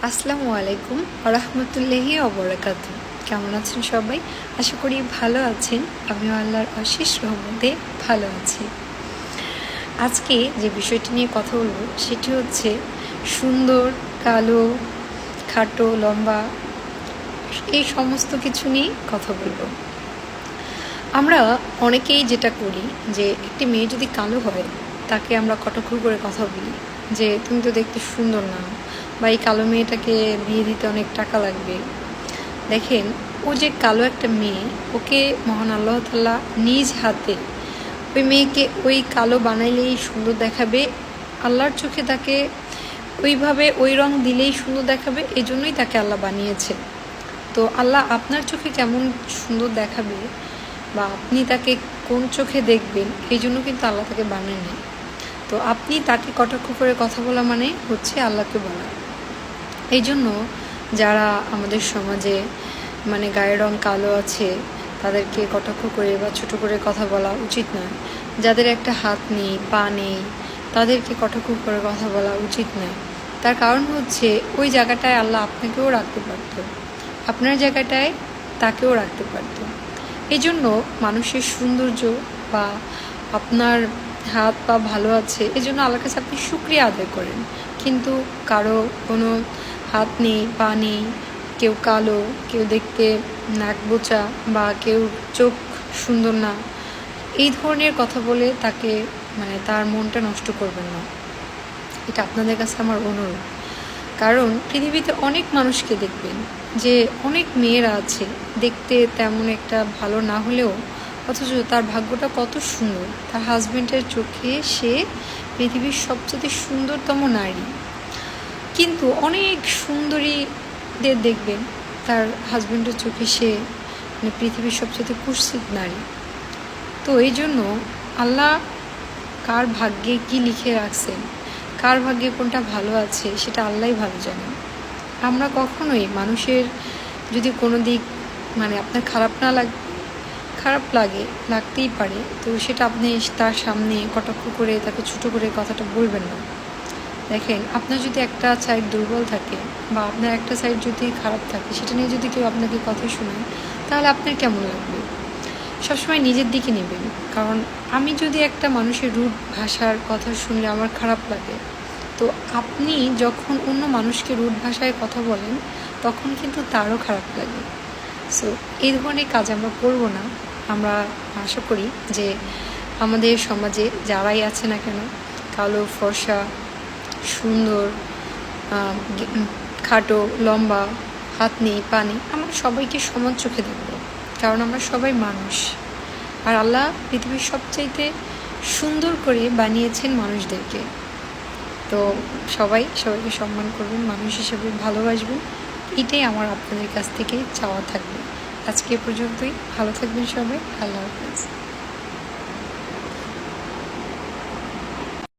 আসসালামু আলাইকুম রহমতুল্লাহি ওবরাকাতু। কেমন আছেন সবাই? আশা করি ভালো আছেন। আমিও আল্লাহর অশেষ রহমতে ভালো আছি। আজকে যে বিষয়টি নিয়ে কথা বলবো সেটি হচ্ছে সুন্দর, কালো, খাটো, লম্বা, এই সমস্ত কিছু নিয়ে কথা বলবো। আমরা অনেকেই যেটা করি যে একটি মেয়ে যদি কালো হয় তাকে আমরা কটাক্ষ করে কথা বলি যে তুমি তো দেখতে সুন্দর না, বা এই কালো মেয়েটাকে বিয়ে দিতে অনেক টাকা লাগবে। দেখেন, ও যে কালো একটা মেয়ে, ওকে মহান আল্লাহ তাআলা নিজ হাতে ওই মেয়েকে ওই কালো বানাইলেই সুন্দর দেখাবে। আল্লাহর চোখে তাকে ওইভাবে ওই রং দিলেই সুন্দর দেখাবে, এই জন্যই তাকে আল্লাহ বানিয়েছে। তো আল্লাহ আপনার চোখে কেমন সুন্দর দেখাবে বা আপনি তাকে কোন চোখে দেখবেন, এই জন্য কিন্তু আল্লাহ তাকে বানায়নি। তো আপনি তাকে কটাক্ষ করে কথা বলা মানে হচ্ছে আল্লাহকে বলা। এই জন্য যারা আমাদের সমাজে গায়ের রং কালো আছে তাদেরকে কটাক্ষ করে বা ছোট করে কথা বলা উচিত নয়। যাদের একটা হাত নেই, পা নেই, তাদেরকে কটাক্ষ করে কথা বলা উচিত নয়। তার কারণ হচ্ছে ওই জায়গাটায় আল্লাহ আপনাকেও রাখতে পারত, আপনার জায়গাটায় তাকেও রাখতে পারত। এই জন্য মানুষের সৌন্দর্য বা আপনার হাত পা ভালো আছে এই জন্য আল্লাহর কাছে আপনি শুকরিয়া আদায় করেন। কিন্তু কারো কোনো হাত নেই, পা নেই, কেউ কালো, কেউ দেখতে নাক বোচা, বা কেউ চোখ সুন্দর না, এই ধরনের কথা বলে তাকে তার মনটা নষ্ট করবেন না। এটা আপনাদের কাছে আমার অনুরোধ। কারণ পৃথিবীতে অনেক মানুষকে দেখবেন যে অনেক মেয়েরা আছে দেখতে তেমন একটা ভালো না হলেও, অথচ তার ভাগ্যটা কত সুন্দর, তার হাজব্যান্ডের চোখে সে পৃথিবীর সবচেয়ে সুন্দরতম নারী। কিন্তু অনেক সুন্দরীদের দেখবেন তার হাজব্যান্ডের চোখে সে পৃথিবীর সবচেয়ে কুৎসিত নারী। তো এই জন্য আল্লাহ কার ভাগ্যে কি লিখে রাখছেন, কার ভাগ্যে কোনটা ভালো আছে সেটা আল্লাহই ভালো জানেন। আমরা কখনোই মানুষের যদি কোনো দিক আপনার খারাপ লাগতেই পারে, তো সেটা আপনি তার সামনে কটাক্ষ করে তাকে ছোটো করে কথাটা বলবেন না। দেখেন, আপনার যদি একটা সাইড দুর্বল থাকে বা আপনার একটা সাইড যদি খারাপ থাকে, সেটা নিয়ে যদি কেউ আপনাকে কথা শোনায় তাহলে আপনার কেমন লাগবে? সবসময় নিজের দিকে নেবেন। কারণ আমি যদি একটা মানুষের রূঢ় ভাষার কথা শুনলে আমার খারাপ লাগে, তো আপনি যখন অন্য মানুষকে রূঢ় ভাষায় কথা বলেন তখন কিন্তু তারও খারাপ লাগে। সো এই ধরনের কাজ আমরা করব না। আমরা আশা করি যে আমাদের সমাজে যারাই আছে না কেন, কালো, ফর্সা, সুন্দর, খাটো, লম্বা, হাত নেই, পা নেই, আমরা সবাইকে সমান চোখে দেখব। কারণ আমরা সবাই মানুষ, আর আল্লাহ পৃথিবীর সবচাইতে সুন্দর করে বানিয়েছেন মানুষদেরকে। তো সবাইকে সম্মান করবেন, মানুষ হিসেবে ভালোবাসবেন, এটাই আমার আপনাদের কাছ থেকে চাওয়া থাকবে। আজকে এ পর্যন্তই। ভালো থাকবেন সবাই। আল্লাহ হাফেজ।